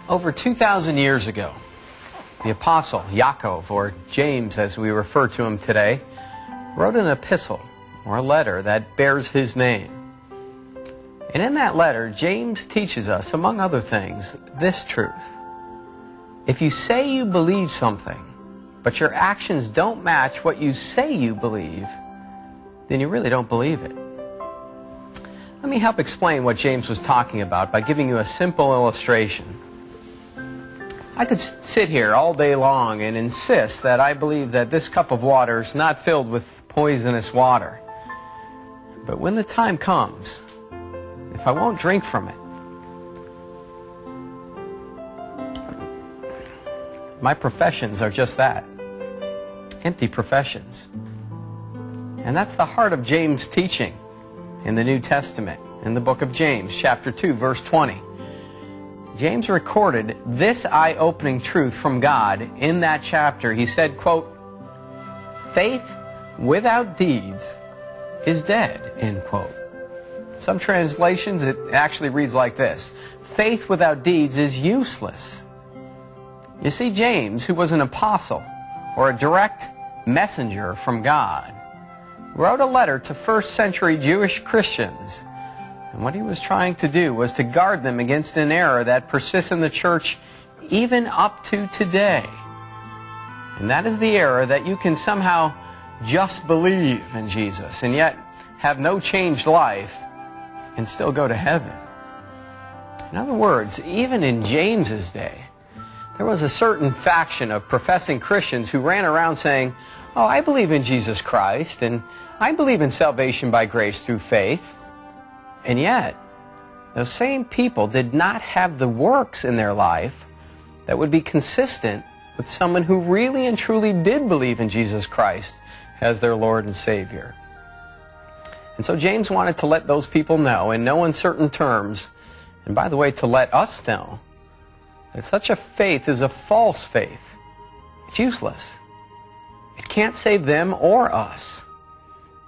Over 2,000 years ago, the apostle Yaakov, or James as we refer to him today, wrote an epistle, or a letter, that bears his name. And in that letter, James teaches us, among other things, this truth. If you say you believe something, but your actions don't match what you say you believe, then you really don't believe it. Let me help explain what James was talking about by giving you a simple illustration. I could sit here all day long and insist that I believe that this cup of water is not filled with poisonous water. But when the time comes, if I won't drink from it, my professions are just that, empty professions. And that's the heart of James' teaching in the New Testament, in the book of James, chapter 2, verse 20. James recorded this eye-opening truth from God in that chapter. He said, quote, "Faith without deeds is dead," end quote. Some translations, it actually reads like this: faith without deeds is useless. You see, James, who was an apostle or a direct messenger from God, wrote a letter to first-century Jewish Christians. And what he was trying to do was to guard them against an error that persists in the church even up to today. And that is the error that you can somehow just believe in Jesus and yet have no changed life and still go to heaven. In other words, even in James's day, there was a certain faction of professing Christians who ran around saying, "Oh, I believe in Jesus Christ, and I believe in salvation by grace through faith." And yet, those same people did not have the works in their life that would be consistent with someone who really and truly did believe in Jesus Christ as their Lord and Savior. And so James wanted to let those people know in no uncertain terms, and by the way, to let us know, that such a faith is a false faith. It's useless. It can't save them or us.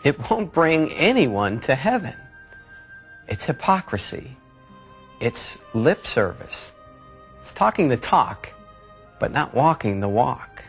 It won't bring anyone to heaven. It's hypocrisy. It's lip service. It's talking the talk, but not walking the walk.